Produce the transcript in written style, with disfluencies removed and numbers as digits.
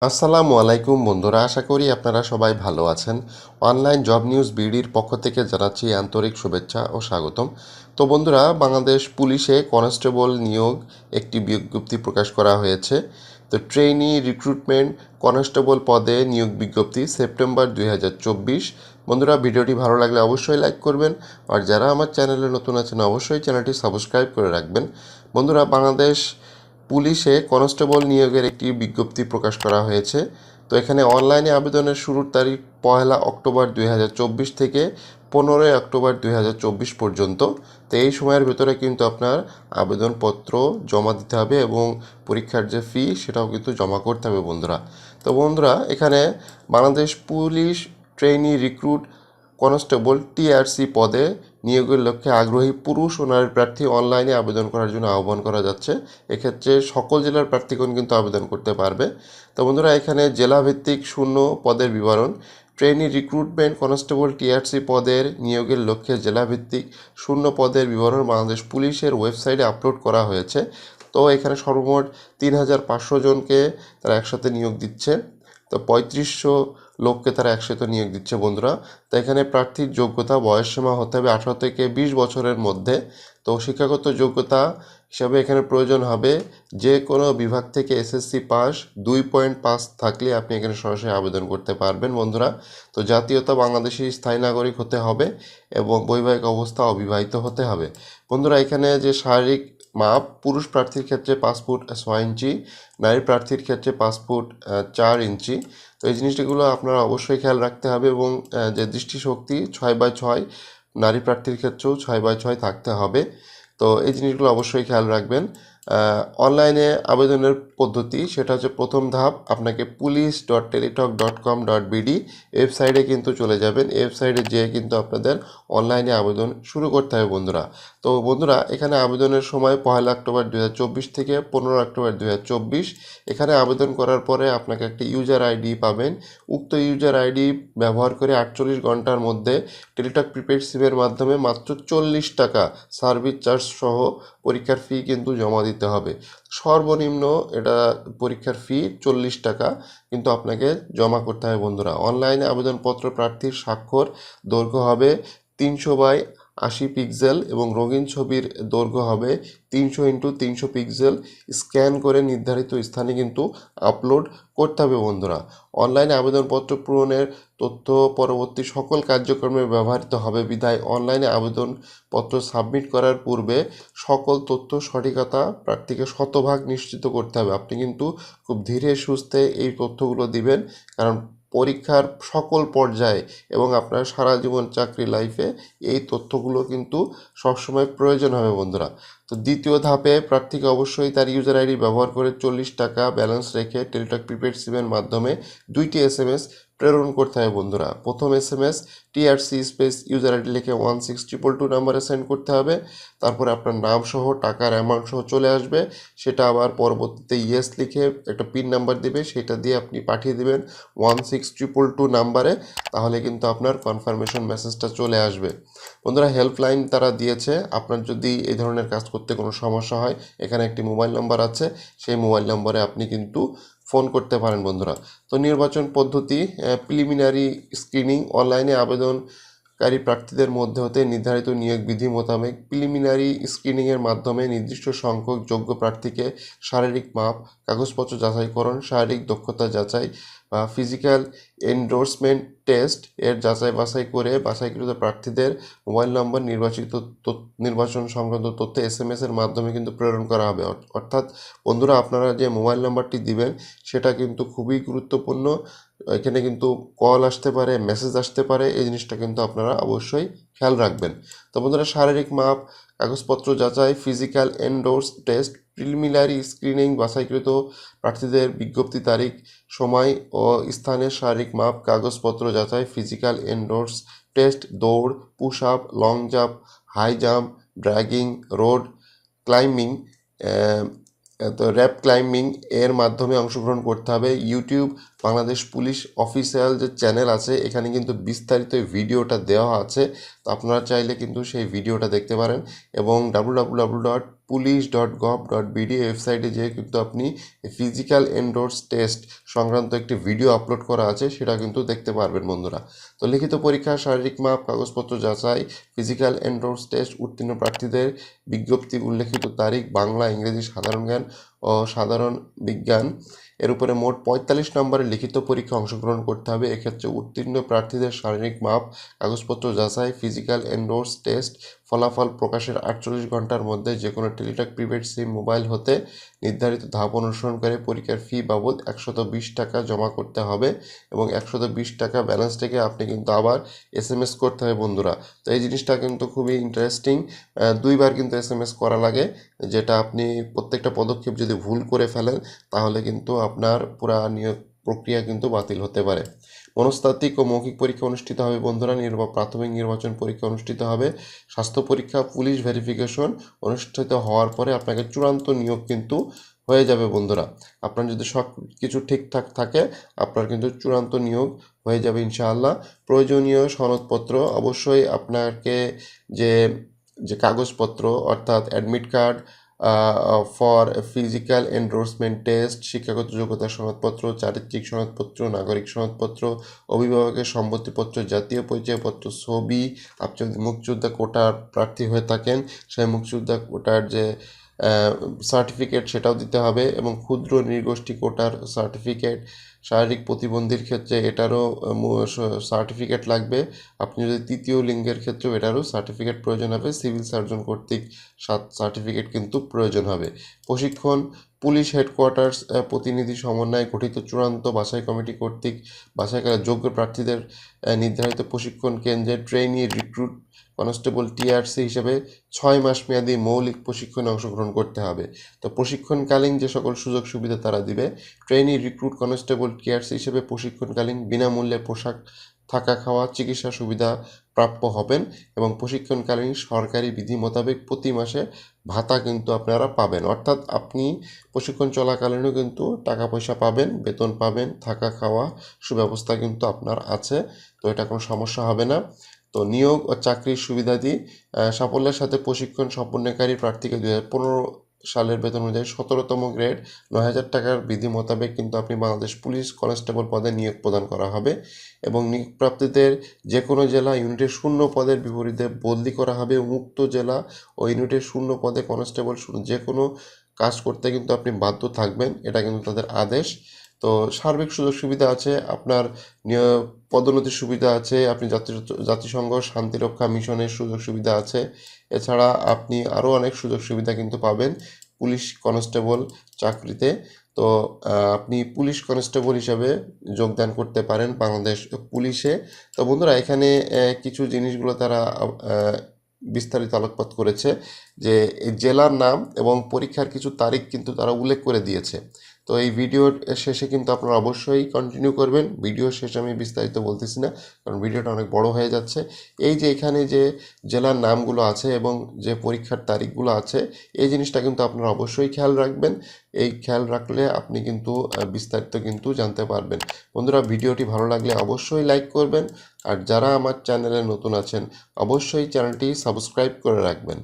আসসালামু আলাইকুম বন্ধুরা, আশা করি আপনারা সবাই ভালো আছেন। অনলাইন জব নিউজ বিডির পক্ষ থেকে জানাচ্ছি আন্তরিক শুভেচ্ছা ও স্বাগতম। তো বন্ধুরা, বাংলাদেশ পুলিশে কনস্টেবল নিয়োগ একটি বিজ্ঞপ্তি প্রকাশ করা হয়েছে। তো ট্রেইনি রিক্রুটমেন্ট কনস্টেবল পদে নিয়োগ বিজ্ঞপ্তি সেপ্টেম্বর 2024। বন্ধুরা, ভিডিওটি ভালো লাগলে অবশ্যই লাইক করবেন, আর যারা আমার চ্যানেলে নতুন আছেন অবশ্যই চ্যানেলটি সাবস্ক্রাইব করে রাখবেন। বন্ধুরা, বাংলাদেশ পুলিশে কনস্টেবল নিয়োগের একটি বিজ্ঞপ্তি প্রকাশ করা হয়েছে। তো এখানে অনলাইনে আবেদনের শুরুর তারিখ 1 অক্টোবর 2024 থেকে 15 অক্টোবর 2024 পর্যন্ত। তো এই সময়ের ভেতরে কিন্তু আপনার আবেদনপত্র জমা দিতে হবে এবং পরীক্ষার যে ফি সেটাও কিন্তু জমা করতে হবে বন্ধুরা। তো বন্ধুরা, এখানে Bangladesh police trainee recruit constable TRC পদে নিয়োগের লক্ষ্যে আগ্রহী পুরুষ ও নারী প্রার্থী অনলাইনে আবেদন করার জন্য আহ্বান করা যাচ্ছে। এক্ষেত্রে সকল জেলার প্রার্থীগণ কিন্তু আবেদন করতে পারবে। তো বন্ধুরা, এখানে জেলাভিত্তিক শূন্য পদের বিবরণ। ট্রেনি রিক্রুটমেন্ট কনস্টেবল টিআরসি পদের নিয়োগের লক্ষ্যে জেলাভিত্তিক শূন্য পদের বিবরণ বাংলাদেশ পুলিশের ওয়েবসাইটে আপলোড করা হয়েছে। তো এখানে সর্বমোট 3500 জনকে তারা একসাথে নিয়োগ দিচ্ছে। তো 3500 লোককে তারা একসাথে নিয়োগ দিচ্ছে বন্ধুরা। তো এখানে প্রার্থীর যোগ্যতা বয়সসীমা হতে হবে 18 থেকে 20 বছরের মধ্যে। তো শিক্ষাগত যোগ্যতা হিসাবে এখানে প্রয়োজন হবে যে কোনো বিভাগ থেকে এসএসসি পাস 2.5 থাকলে আপনি এখানে সরাসরি আবেদন করতে পারবেন বন্ধুরা। তো জাতীয়তা বাংলাদেশি স্থায়ী নাগরিক হতে হবে এবং বৈবাহিক অবস্থা অবিবাহিত হতে হবে বন্ধুরা। এখানে যে শারীরিক মাপ, পুরুষ প্রার্থীর ক্ষেত্রে 5 ফুট 6 ইঞ্চি, নারী প্রার্থীর ক্ষেত্রে 5 ফুট 4 ইঞ্চি। তো এই জিনিসগুলো আপনারা অবশ্যই খেয়াল রাখতে হবে এবং যে দৃষ্টিশক্তি 6/6, নারী প্রার্থীর ক্ষেত্রেও 6/6 থাকতে হবে। তো এই জিনিসগুলো অবশ্যই খেয়াল রাখবেন। অনলাইনে আবেদনের পদ্ধতি সেটা হচ্ছে, প্রথম ধাপ আপনাকে police.teletalk.com.bd ওয়েবসাইটে কিন্তু চলে যাবেন। ওয়েবসাইটে যেয়ে কিন্তু আপনাদের অনলাইনে আবেদন শুরু করতে হবে বন্ধুরা। তো বন্ধুরা, এখানে আবেদনের সময় 1 অক্টোবর 2024 থেকে 15 অক্টোবর 2024। এখানে আবেদন করার পরে আপনাকে একটা ইউজার আইডি পাবেন। উক্ত ইউজার আইডি ব্যবহার করে 48 ঘন্টার মধ্যে টেলিটক প্রিপেড সিমের মাধ্যমে মাত্র 40 টাকা সার্ভিস চার্জ সহ পরীক্ষার ফি কিন্তু জমা দিতে হবে। সর্বনিম্ন এটা পরীক্ষার ফি 40 টাকা কিন্তু আপনাকে জমা করতে হবে বন্ধুরা। অনলাইনে আবেদনপত্র প্রার্থীর স্বাক্ষর দৈর্ঘ্য হবে 300/80 পিক্সেল এবং রঙিন ছবির দৈর্ঘ্য হবে 300x300 পিক্সেল। স্ক্যান করে নির্ধারিত স্থানে কিন্তু আপলোড করতে হবে বন্ধুরা। অনলাইনে আবেদনপত্র পূরণের তথ্য পরবর্তী সকল কার্যক্রমে ব্যবহৃত হবে বিধায় অনলাইনে আবেদনপত্র সাবমিট করার পূর্বে সকল তথ্য সঠিকতা প্রার্থীকে শতভাগ নিশ্চিত করতে হবে। আপনি কিন্তু খুব ধীরে সুস্থে এই তথ্যগুলো দিবেন, কারণ পরীক্ষার সকল পর্যায়ে এবং আপনার সারা জীবন চাকরি লাইফে এই তথ্যগুলো কিন্তু সবসময় প্রয়োজন হবে বন্ধুরা। তো দ্বিতীয় ধাপে প্রার্থীকে অবশ্যই তার ইউজার আইডি ব্যবহার করে 40 টাকা ব্যালেন্স রেখে টেলিটক প্রিপেড সিমের মাধ্যমে 2টি SMS প্রেরণ করতে হবে বন্ধুরা। প্রথম SMS TRC space user ID লিখে 16222 নাম্বারে সেন্ড করতে হবে। তারপরে আপনার নাম সহ টাকার অ্যামাউন্ট সহ চলে আসবে। সেটা আবার পরবর্তীতে ইয়েস লিখে একটা পিন নাম্বার দিবে, সেটা দিয়ে আপনি পাঠিয়ে দেবেন 16222 নাম্বারে। তাহলে কিন্তু আপনার কনফার্মেশন মেসেজটা চলে আসবে বন্ধুরা। হেল্পলাইন তারা দিয়েছে, আপনার যদি এই ধরনের কাজ করতে কোনো সমস্যা হয় এখানে একটি মোবাইল নাম্বার আছে, সেই মোবাইল নম্বরে আপনি কিন্তু ফোন করতে পারেন বন্ধুরা। তো নির্বাচন পদ্ধতি, প্রিলিমিনারি স্ক্রিনিং। অনলাইনে আবেদনকারী প্রার্থীদের মধ্যে হতে নির্ধারিত নিয়োগ বিধি মোতাবেক প্রিলিমিনারি স্ক্রিনিংয়ের মাধ্যমে নির্দিষ্ট সংখ্যক যোগ্য প্রার্থীকে শারীরিক মাপ, কাগজপত্র যাচাইকরণ, শারীরিক দক্ষতা যাচাই বা ফিজিক্যাল এন্ডোর্সমেন্ট টেস্ট এর যাচাই বাছাই করে বাছাইকৃত প্রার্থীদের মোবাইল নম্বর নির্বাচন সংক্রান্ত তথ্য SMS এর মাধ্যমে কিন্তু প্রেরণ করা হবে। অর্থাৎ বন্ধুরা, আপনারা যে মোবাইল নাম্বারটি দিবেন সেটা কিন্তু খুবই গুরুত্বপূর্ণ। এখানে কিন্তু কল আসতে পারে, মেসেজ আসতে পারে, এই জিনিসটা কিন্তু আপনারা অবশ্যই খেয়াল রাখবেন। তো বন্ধুরা, শারীরিক মাপ, কাগজপত্র যাচাই, physical endurance test, preliminary screening, বাছাইকৃত প্রার্থীদের বিজ্ঞপ্তি তারিখ, সময় ও স্থানের শারীরিক মাপ, কাগজপত্র যাচাই, ফিজিক্যাল এন্ডোর্স টেস্ট, দৌড়, push up, long jump, high jump, dragging, road climbing, তো র্যাপ ক্লাইম্বিং এর মাধ্যমে অংশগ্রহণ করতে হবে। ইউটিউব বাংলাদেশ পুলিশ অফিসিয়াল যে চ্যানেল আছে এখানে কিন্তু বিস্তারিত এই ভিডিওটা দেওয়া আছে। তো আপনারা চাইলে কিন্তু সেই ভিডিওটা দেখতে পারেন এবং www.police.gov.bd ওয়েবসাইটে যেয়ে কিন্তু আপনি ফিজিক্যাল এন্ডোর্স টেস্ট সংক্রান্ত একটি ভিডিও আপলোড করা আছে, সেটা কিন্তু দেখতে পারবেন বন্ধুরা। তো লিখিত পরীক্ষা, শারীরিক মাপ, কাগজপত্র যাচাই, ফিজিক্যাল এন্ডোর্স টেস্ট উত্তীর্ণ প্রার্থীদের বিজ্ঞপ্তি, উল্লেখিত তারিখ, বাংলা, ইংরেজি, সাধারণ জ্ঞান ও সাধারণ বিজ্ঞান এর উপরে মোট 45 নম্বরের লিখিত পরীক্ষা অংশগ্রহণ করতে হবে। এক্ষেত্রে উত্তীর্ণ প্রার্থীদের শারীরিক মাপ, কাগজপত্র যাচাই, ফিজিক্যাল এন্ডোর্স টেস্ট ফলাফল প্রকাশের 48 ঘন্টার মধ্যে যে কোনো টেলিটক প্রিপেড সিম মোবাইল হতে নির্ধারিত ধাপ অনুসরণ করে পরীক্ষার ফি বাবদ 120 টাকা জমা করতে হবে এবং 120 টাকা ব্যালেন্স থেকে আপনি কিন্তু আবার SMS করতে হবে বন্ধুরা। তো এই জিনিসটা কিন্তু খুবই ইন্টারেস্টিং। 2বার কিন্তু SMS করা লাগে, যেটা আপনি প্রত্যেকটা পদক্ষেপ যদি ভুল করে ফেলেন তাহলে কিন্তু আপনার পুরা নিয়োগ প্রক্রিয়া কিন্তু বাতিল হতে পারে। মনস্তাত্ত্বিক ও মৌখিক পরীক্ষা অনুষ্ঠিত হবে বন্ধুরা। প্রাথমিক নির্বাচন পরীক্ষা অনুষ্ঠিত হবে। স্বাস্থ্য পরীক্ষা, পুলিশ ভেরিফিকেশন অনুষ্ঠিত হওয়ার পরে আপনাকে চূড়ান্ত নিয়োগ কিন্তু হয়ে যাবে বন্ধুরা। আপনার যদি সব কিছু ঠিকঠাক থাকে আপনার কিন্তু চূড়ান্ত নিয়োগ হয়ে যাবে ইনশাআল্লাহ। প্রয়োজনীয় সনদপত্র অবশ্যই আপনাকে যে যে কাগজপত্র অর্থাৎ admit card for physical endorsement test, শিক্ষাগত যোগ্যতা সনদপত্র, চারিত্রিক সনদপত্র, নাগরিক সনদপত্র, অভিভাবকের সম্মতিপত্র, জাতীয় পরিচয়পত্র, ছবি, আপনি যদি মুক্তিযোদ্ধা কোটার প্রার্থী হয়ে থাকেন সেই মুক্তিযোদ্ধা কোটার যে সার্টিফিকেট সেটাও দিতে হবে এবং ক্ষুদ্র নৃগোষ্ঠী কোটার সার্টিফিকেট, শারীরিক প্রতিবন্ধীর ক্ষেত্রে এটারও সার্টিফিকেট লাগবে। আপনি যদি তৃতীয় লিঙ্গের ক্ষেত্রেও এটারও সার্টিফিকেট প্রয়োজন হবে। সিভিল সার্জন কর্তৃক সার্টিফিকেট কিন্তু প্রয়োজন হবে। প্রশিক্ষণ, পুলিশ হেডকোয়ার্টার্স প্রতিনিধি সমন্বয়ে গঠিত চূড়ান্ত বাছাই কমিটি কর্তৃক বাছাই করা যোগ্য প্রার্থীদের নির্ধারিত প্রশিক্ষণ কেন্দ্রে ট্রেইনি রিক্রুট কনস্টেবল টিআরসি হিসেবে 6 মাস মেয়াদী মৌলিক প্রশিক্ষণে অংশগ্রহণ করতে হবে। তো প্রশিক্ষণকালীন যে সকল সুযোগ সুবিধা তারা দিবে, ট্রেইনি রিক্রুট কনস্টেবল টিআরসি হিসেবে প্রশিক্ষণকালীন বিনামূল্যে পোশাক, থাকা, খাওয়া, চিকিৎসা সুবিধা প্রাপ্য হবেন এবং প্রশিক্ষণকালীন সরকারি বিধি মোতাবেক প্রতি মাসে ভাতা কিন্তু আপনারা পাবেন। অর্থাৎ আপনি প্রশিক্ষণ চলাকালীনও কিন্তু টাকা পয়সা পাবেন, বেতন পাবেন, থাকা খাওয়া সুব্যবস্থা কিন্তু আপনার আছে। তো এটা কোনো সমস্যা হবে না। তো নিয়োগ ও চাকরির সুবিধাদি, সাফল্যের সাথে প্রশিক্ষণ সম্পন্নকারী প্রার্থীকে 2015 সালের বেতন অনুযায়ী 17তম গ্রেড 9,000 টাকার বিধি মোতাবেক কিন্তু আপনি বাংলাদেশ পুলিশ কনস্টেবল পদে নিয়োগ প্রদান করা হবে এবং নিয়োগপ্রাপ্তদের যে কোনো জেলা ইউনিটের শূন্য পদের বিপরীতে বদলি করা হবে। উক্ত জেলা ও ইউনিটের শূন্য পদে কনস্টেবল যে কোনো কাজ করতে কিন্তু আপনি বাধ্য থাকবেন, এটা কিন্তু তাদের আদেশ। তো সার্বিক সুযোগ সুবিধা আছে, আপনার পদোন্নতির সুবিধা আছে, আপনি জাতিসংঘ শান্তিরক্ষা মিশনের সুযোগ সুবিধা আছে। এছাড়া আপনি আরও অনেক সুযোগ সুবিধা কিন্তু পাবেন পুলিশ কনস্টেবল চাকরিতে। তো আপনি পুলিশ কনস্টেবল হিসাবে যোগদান করতে পারেন বাংলাদেশ পুলিশে। তো বন্ধুরা এখানে কিছু জিনিসগুলো তারা বিস্তারিত আলোকপাত করেছে যে এই জেলার নাম এবং পরীক্ষার কিছু তারিখ কিন্তু তারা উল্লেখ করে দিয়েছে। তো এই ভিডিওর শেষে কিন্তু আপনারা অবশ্যই কন্টিনিউ করবেন। ভিডিও শেষে আমি বিস্তারিত বলতেছি না কারণ ভিডিওটা অনেক বড় হয়ে যাচ্ছে। এই যে এখানে যে জেলার নামগুলো আছে এবং যে পরীক্ষার তারিখগুলো আছে এই জিনিসটা কিন্তু আপনারা অবশ্যই খেয়াল রাখবেন। এই খেয়াল রাখলে আপনি কিন্তু বিস্তারিত কিন্তু জানতে পারবেন। বন্ধুরা ভিডিওটি ভালো লাগলে অবশ্যই লাইক করবেন আর যারা আমার চ্যানেলে নতুন আছেন অবশ্যই চ্যানেলটি সাবস্ক্রাইব করে রাখবেন।